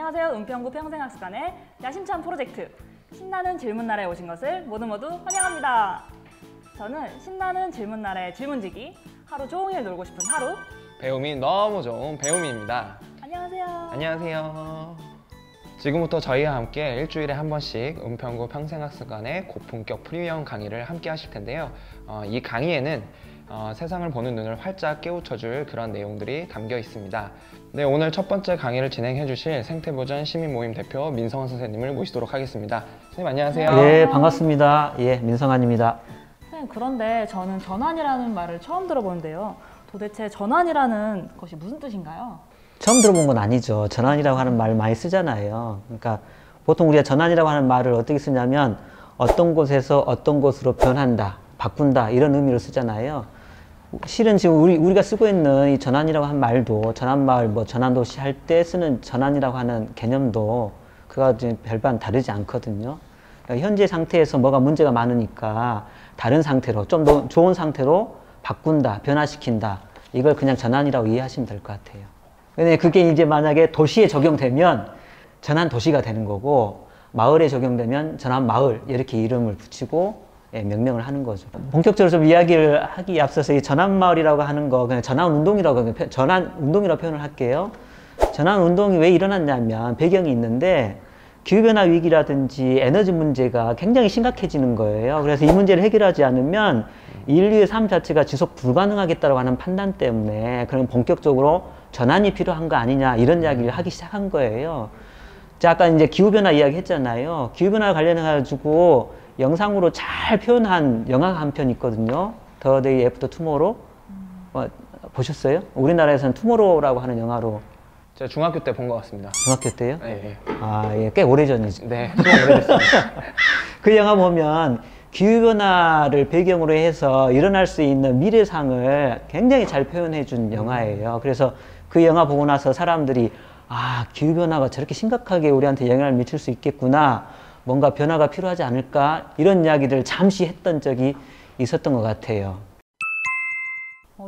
안녕하세요. 은평구 평생학습관의 야심찬 프로젝트 신나는 질문나라에 오신 것을 모두 환영합니다. 저는 신나는 질문나라의 질문지기, 하루 종일 놀고 싶은 하루, 배움이 너무 좋은 배움이입니다. 안녕하세요. 안녕하세요. 지금부터 저희와 함께 일주일에 한 번씩 은평구 평생학습관의 고품격 프리미엄 강의를 함께 하실 텐데요. 이 강의에는 세상을 보는 눈을 활짝 깨우쳐줄 그런 내용들이 담겨 있습니다. 네, 오늘 첫 번째 강의를 진행해 주실 생태보전 시민모임 대표 민성환 선생님을 모시도록 하겠습니다. 선생님 안녕하세요. 네, 반갑습니다. 예, 민성환입니다. 선생님, 그런데 저는 전환이라는 말을 처음 들어보는데요. 도대체 전환이라는 것이 무슨 뜻인가요? 처음 들어본 건 아니죠. 전환이라고 하는 말 많이 쓰잖아요. 그러니까 보통 우리가 전환이라고 하는 말을 어떻게 쓰냐면 어떤 곳에서 어떤 곳으로 변한다, 바꾼다 이런 의미로 쓰잖아요. 실은 지금 우리가 쓰고 있는 이 전환이라고 하는 말도 전환마을, 전환도시 할 때 쓰는 전환이라고 하는 개념도 그가 별반 다르지 않거든요. 그러니까 현재 상태에서 뭐가 문제가 많으니까 다른 상태로 좀 더 좋은 상태로 바꾼다, 변화시킨다. 이걸 그냥 전환이라고 이해하시면 될 것 같아요. 근데 그게 이제 만약에 도시에 적용되면 전환 도시가 되는 거고, 마을에 적용되면 전환 마을 이렇게 이름을 붙이고 명명을 하는 거죠. 본격적으로 좀 이야기를 하기에 앞서서 이 전환 마을이라고 하는 거 그냥 전환 운동이라고 표현을 할게요. 전환 운동이 왜 일어났냐면 배경이 있는데 기후변화 위기라든지 에너지 문제가 굉장히 심각해지는 거예요. 그래서 이 문제를 해결하지 않으면 인류의 삶 자체가 지속 불가능하겠다고 하는 판단 때문에 그럼 본격적으로 전환이 필요한 거 아니냐 이런 이야기를 하기 시작한 거예요. 자, 아까 이제 기후변화 이야기 했잖아요. 기후변화 관련해 가지고 영상으로 잘 표현한 영화가 한 편 있거든요. The Day After Tomorrow. 보셨어요? 우리나라에서는 투모로우라고 하는 영화로. 제가 중학교 때 본 것 같습니다. 중학교 때요? 네. 아, 예, 꽤 오래전이죠. 네, 좀 오래됐습니다. 그 영화 보면 기후변화를 배경으로 해서 일어날 수 있는 미래상을 굉장히 잘 표현해 준 영화예요. 그래서 그 영화 보고 나서 사람들이 기후변화가 저렇게 심각하게 우리한테 영향을 미칠 수 있겠구나, 뭔가 변화가 필요하지 않을까, 이런 이야기를 잠시 했던 적이 있었던 것 같아요.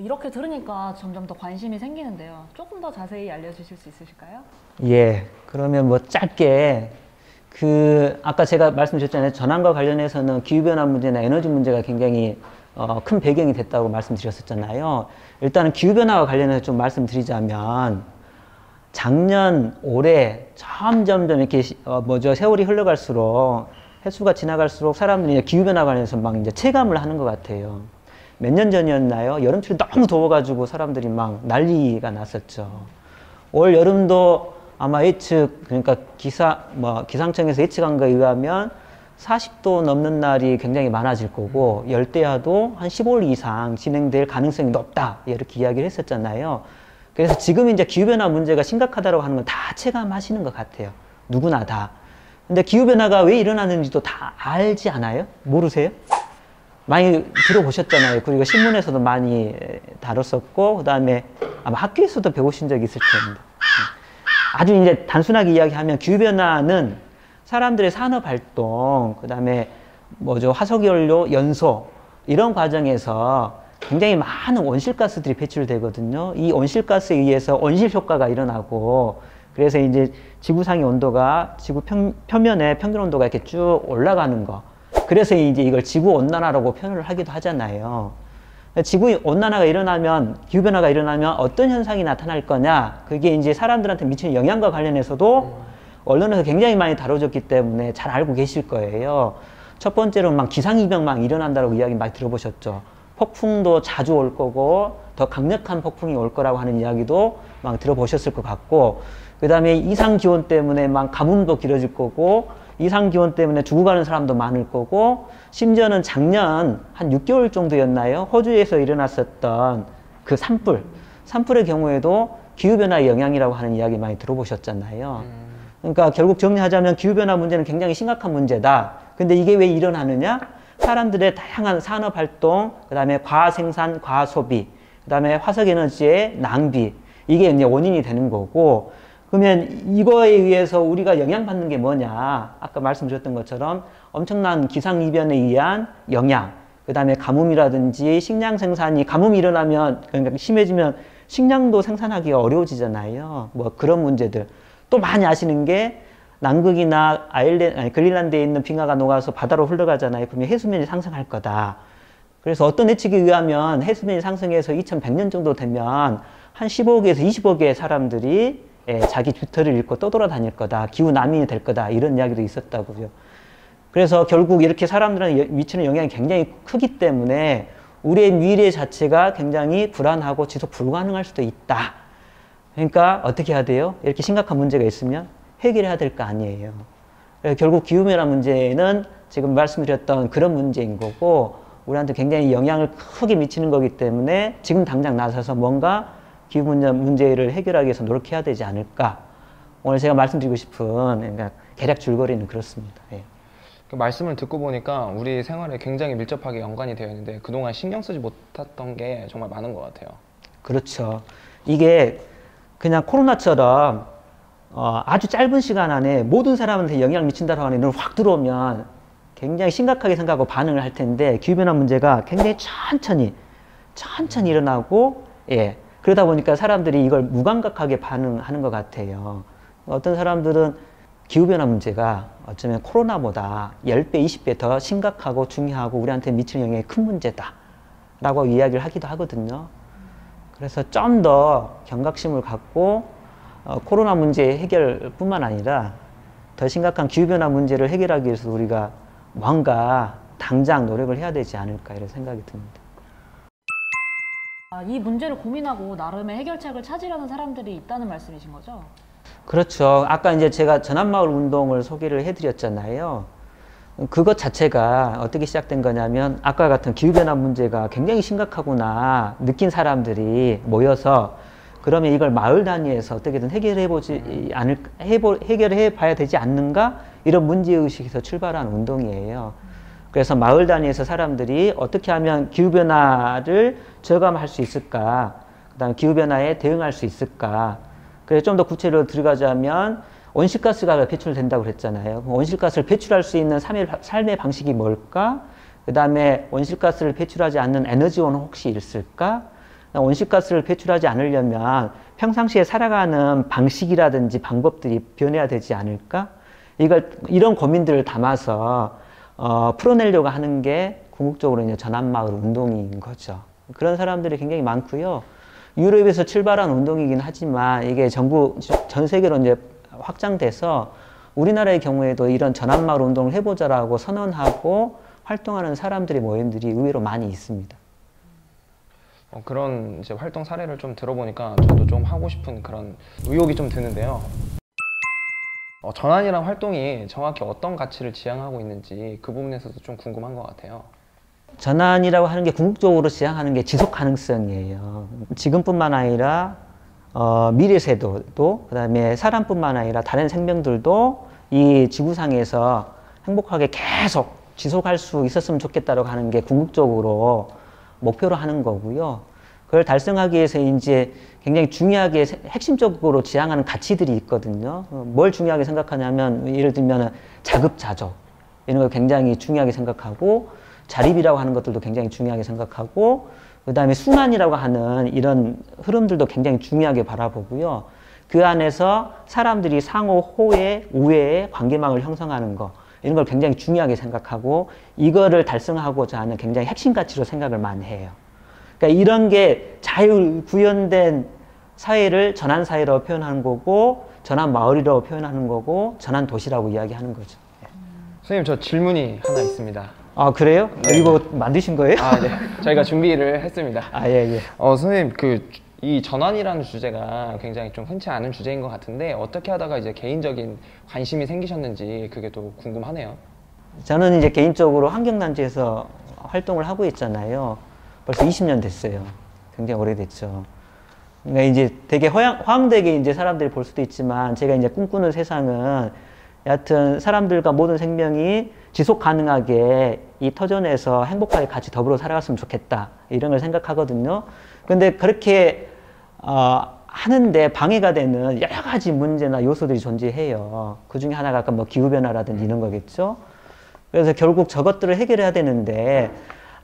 이렇게 들으니까 점점 더 관심이 생기는데요. 조금 더 자세히 알려주실 수 있으실까요? 예, 그러면 짧게 아까 제가 말씀드렸잖아요. 전환과 관련해서는 기후변화 문제나 에너지 문제가 굉장히 큰 배경이 됐다고 말씀드렸었잖아요. 일단은 기후변화와 관련해서 좀 말씀드리자면 작년, 올해 점점 이렇게 세월이 흘러갈수록 횟수가 지나갈수록 사람들이 기후변화 관련해서 막 이제 체감을 하는 것 같아요. 몇 년 전이었나요? 여름철이 너무 더워가지고 사람들이 막 난리가 났었죠. 올 여름도 아마 그러니까 기상청에서 예측한 거에 의하면 40도 넘는 날이 굉장히 많아질 거고, 열대야도 한 15일 이상 진행될 가능성이 높다, 이렇게 이야기를 했었잖아요. 그래서 지금 이제 기후변화 문제가 심각하다고 하는 건 다 체감하시는 것 같아요. 누구나 다. 근데 기후변화가 왜 일어나는지도 다 알지 않아요? 모르세요? 많이 들어보셨잖아요. 그리고 신문에서도 많이 다뤘었고, 그 다음에 아마 학교에서도 배우신 적이 있을 텐데. 아주 이제 단순하게 이야기하면 기후변화는 사람들의 산업활동, 그 다음에 화석연료, 연소, 이런 과정에서 굉장히 많은 온실가스들이 배출되거든요. 이 온실가스에 의해서 온실효과가 일어나고, 그래서 이제 지구상의 온도가 지구 표면의 평균 온도가 이렇게 쭉 올라가는 거. 그래서 이제 이걸 지구온난화라고 표현을 하기도 하잖아요. 지구온난화가 일어나면, 기후변화가 일어나면 어떤 현상이 나타날 거냐, 그게 이제 사람들한테 미치는 영향과 관련해서도 언론에서 굉장히 많이 다뤄졌기 때문에 잘 알고 계실 거예요. 첫 번째로 기상이변 일어난다고 이야기 많이 들어보셨죠. 폭풍도 자주 올 거고, 더 강력한 폭풍이 올 거라고 하는 이야기도 들어보셨을 것 같고, 그 다음에 이상기온 때문에 가뭄도 길어질 거고, 이상기온 때문에 죽어가는 사람도 많을 거고, 심지어는 작년 한 6개월 정도였나요? 호주에서 일어났었던 그 산불의 경우에도 기후변화의 영향이라고 하는 이야기 많이 들어보셨잖아요. 그러니까 결국 정리하자면 기후변화 문제는 굉장히 심각한 문제다. 근데 이게 왜 일어나느냐? 사람들의 다양한 산업활동, 그 다음에 과생산, 과소비, 그 다음에 화석에너지의 낭비, 이게 이제 원인이 되는 거고, 그러면 이거에 의해서 우리가 영향받는 게 뭐냐? 아까 말씀드렸던 것처럼 엄청난 기상이변에 의한 영향, 그 다음에 가뭄이라든지 식량 생산이, 가뭄이 일어나면, 그러니까 심해지면 식량도 생산하기가 어려워지잖아요. 그런 문제들. 또 많이 아시는 게 남극이나 그린란드에 있는 빙하가 녹아서 바다로 흘러가잖아요. 그러면 해수면이 상승할 거다. 그래서 어떤 예측에 의하면 해수면이 상승해서 2100년 정도 되면 한 15억에서 20억의 사람들이 자기 주터를 잃고 떠돌아다닐 거다. 기후 난민이 될 거다. 이런 이야기도 있었다고요. 그래서 결국 이렇게 사람들한테 미치는 영향이 굉장히 크기 때문에 우리의 미래 자체가 굉장히 불안하고 지속 불가능할 수도 있다. 그러니까 어떻게 해야 돼요? 이렇게 심각한 문제가 있으면 해결해야 될 거 아니에요. 결국 기후변화 문제는 지금 말씀드렸던 그런 문제인 거고 우리한테 굉장히 영향을 크게 미치는 거기 때문에 지금 당장 나서서 뭔가 기후 문제를 해결하기 위해서 노력해야 되지 않을까. 오늘 제가 말씀드리고 싶은 그러니까 개략 줄거리는 그렇습니다. 예. 그 말씀을 듣고 보니까 우리 생활에 굉장히 밀접하게 연관이 되어 있는데 그동안 신경 쓰지 못했던 게 정말 많은 것 같아요. 그렇죠. 이게 그냥 코로나처럼 아주 짧은 시간 안에 모든 사람한테 영향을 미친다고 하는 눈을 확 들어오면 굉장히 심각하게 생각하고 반응을 할 텐데 기후변화 문제가 굉장히 천천히 일어나고 예. 그러다 보니까 사람들이 이걸 무감각하게 반응하는 것 같아요. 어떤 사람들은 기후변화 문제가 어쩌면 코로나보다 10배, 20배 더 심각하고 중요하고 우리한테 미치는 영향이 큰 문제다 라고 이야기를 하기도 하거든요. 그래서 좀 더 경각심을 갖고 코로나 문제 해결뿐만 아니라 더 심각한 기후변화 문제를 해결하기 위해서 우리가 뭔가 당장 노력을 해야 되지 않을까 이런 생각이 듭니다. 이 문제를 고민하고 나름의 해결책을 찾으려는 사람들이 있다는 말씀이신 거죠? 그렇죠. 아까 이제 제가 전환마을 운동을 소개를 해드렸잖아요. 그것 자체가 어떻게 시작된 거냐면 아까 같은 기후변화 문제가 굉장히 심각하구나 느낀 사람들이 모여서 그러면 이걸 마을 단위에서 어떻게든 해결해 봐야 되지 않는가? 이런 문제의식에서 출발한 운동이에요. 그래서 마을 단위에서 사람들이 어떻게 하면 기후변화를 저감할 수 있을까? 그 다음에 기후변화에 대응할 수 있을까? 그래서 좀 더 구체적으로 들어가자면 온실가스가 배출된다고 그랬잖아요. 온실가스를 배출할 수 있는 삶의 방식이 뭘까? 그 다음에 온실가스를 배출하지 않는 에너지원은 혹시 있을까? 온실가스를 배출하지 않으려면 평상시에 살아가는 방식이라든지 방법들이 변해야 되지 않을까? 이런 고민들을 담아서 풀어내려고 하는 게 궁극적으로 이제 전환마을 운동인 거죠. 그런 사람들이 굉장히 많고요. 유럽에서 출발한 운동이긴 하지만 이게 전 세계로 이제 확장돼서 우리나라의 경우에도 이런 전환마을 운동을 해보자라고 선언하고 활동하는 사람들의 모임들이 의외로 많이 있습니다. 그런 이제 활동 사례를 좀 들어보니까 저도 좀 하고 싶은 그런 의욕이 좀 드는데요. 전환이란 활동이 정확히 어떤 가치를 지향하고 있는지 그 부분에서도 좀 궁금한 것 같아요. 전환이라고 하는 게 궁극적으로 지향하는 게 지속 가능성이에요. 지금뿐만 아니라 미래 세대도 그다음에 사람뿐만 아니라 다른 생명들도 이 지구상에서 행복하게 계속 지속할 수 있었으면 좋겠다라고 하는 게 궁극적으로 목표로 하는 거고요. 그걸 달성하기 위해서 이제 굉장히 중요하게 핵심적으로 지향하는 가치들이 있거든요. 뭘 중요하게 생각하냐면 예를 들면 자급자족 이런 걸 굉장히 중요하게 생각하고 자립이라고 하는 것들도 굉장히 중요하게 생각하고 그 다음에 순환이라고 하는 이런 흐름들도 굉장히 중요하게 바라보고요. 그 안에서 사람들이 상호 호혜, 우애의 관계망을 형성하는 거 이런 걸 굉장히 중요하게 생각하고 이거를 달성하고자 하는 굉장히 핵심 가치로 생각을 많이 해요. 그러니까 이런 게 자율 구현된 사회를 전환 사회로 표현하는 거고 전환 마을이라고 표현하는 거고 전환 도시라고 이야기하는 거죠. 선생님 저 질문이 하나 있습니다. 아 그래요? 네. 이거 만드신 거예요? 네. 저희가 준비를 했습니다. 예. 선생님 이 전환이라는 주제가 굉장히 좀 흔치 않은 주제인 것 같은데 어떻게 하다가 이제 개인적인 관심이 생기셨는지 그게 또 궁금하네요. 저는 이제 개인적으로 환경단체에서 활동을 하고 있잖아요. 벌써 20년 됐어요. 굉장히 오래됐죠. 그러니까 이제 되게 허황되게 이제 사람들이 볼 수도 있지만 제가 이제 꿈꾸는 세상은 여하튼 사람들과 모든 생명이 지속 가능하게 이 터전에서 행복하게 같이 더불어 살아갔으면 좋겠다. 이런 걸 생각하거든요. 근데 그렇게 하는데 방해가 되는 여러 가지 문제나 요소들이 존재해요. 그 중에 하나가 아까 뭐 기후변화라든지 이런 거겠죠. 그래서 결국 저것들을 해결해야 되는데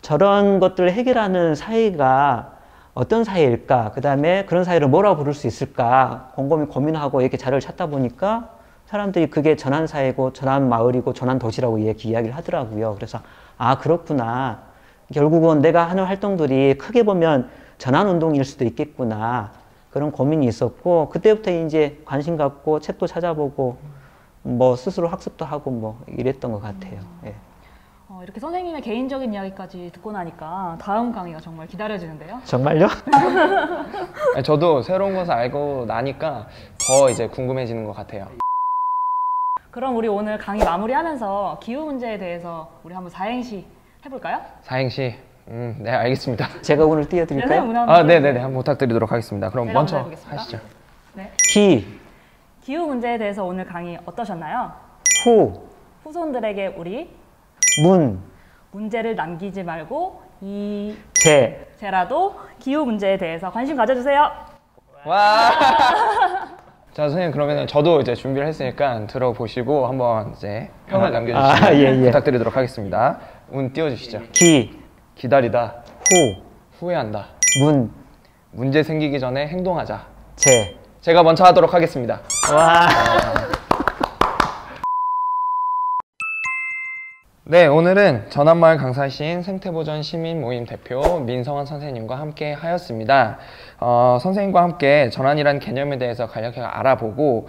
저런 것들을 해결하는 사회가 어떤 사회일까? 그 다음에 그런 사회를 뭐라고 부를 수 있을까? 곰곰이 고민하고 이렇게 자료를 찾다 보니까 사람들이 그게 전환사회고 전환마을이고 전환도시라고 이렇게 이야기를 하더라고요. 그래서 아 그렇구나. 결국은 내가 하는 활동들이 크게 보면 전환운동일 수도 있겠구나. 그런 고민이 있었고 그때부터 이제 관심 갖고 책도 찾아보고 뭐 스스로 학습도 하고 뭐 이랬던 것 같아요. 예. 이렇게 선생님의 개인적인 이야기까지 듣고 나니까 다음 강의가 정말 기다려지는데요. 정말요? 저도 새로운 것을 알고 나니까 더 이제 궁금해지는 것 같아요. 그럼 우리 오늘 강의 마무리하면서 기후 문제에 대해서 우리 한번 사행시 해볼까요? 사행시. 네, 알겠습니다. 제가 오늘 띄워드릴까요? 네네네. 한번 부탁드리도록 하겠습니다. 그럼 제가 먼저 해보겠습니다. 하시죠. 네. 기후 문제에 대해서 오늘 강의 어떠셨나요? 후손들에게 우리 문제를 남기지 말고 이제라도 기후 문제에 대해서 관심 가져주세요. 와. 자, 선생님 그러면 저도 이제 준비를 했으니까 들어보시고 한번 이제 평을 남겨주시면 예. 부탁드리도록 하겠습니다. 운 띄워주시죠. 기다리다. 후회한다. 문제 생기기 전에 행동하자. 제가 먼저 하도록 하겠습니다. 와. 네, 오늘은 전환마을 강사신 생태보전 시민모임 대표 민성환 선생님과 함께 하였습니다. 선생님과 함께 전환이라는 개념에 대해서 간략하게 알아보고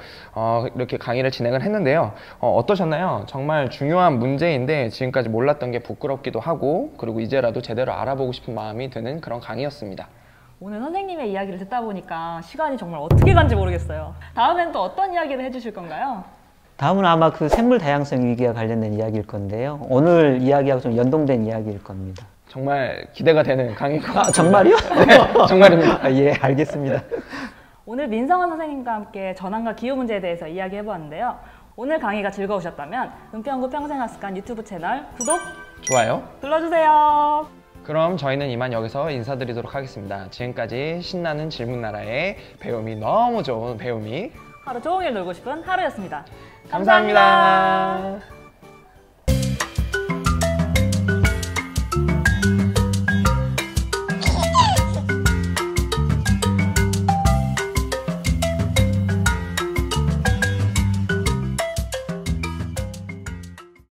이렇게 강의를 진행을 했는데요. 어떠셨나요? 정말 중요한 문제인데 지금까지 몰랐던 게 부끄럽기도 하고 그리고 이제라도 제대로 알아보고 싶은 마음이 드는 그런 강의였습니다. 오늘 선생님의 이야기를 듣다 보니까 시간이 정말 어떻게 간지 모르겠어요. 다음엔 또 어떤 이야기를 해주실 건가요? 다음은 아마 그 생물 다양성 위기와 관련된 이야기일 건데요. 오늘 이야기하고 좀 연동된 이야기일 겁니다. 정말 기대가 되는 강의고. 정말요? 네, 정말입니다. 예, 알겠습니다. 오늘 민성환 선생님과 함께 전환과 기후 문제에 대해서 이야기해보았는데요. 오늘 강의가 즐거우셨다면 은평구 평생학습관 유튜브 채널 구독, 좋아요 눌러주세요. 그럼 저희는 이만 여기서 인사드리도록 하겠습니다. 지금까지 신나는 질문나라의 배움이 너무 좋은 배움이 하루 종일 놀고 싶은 하루였습니다. 감사합니다.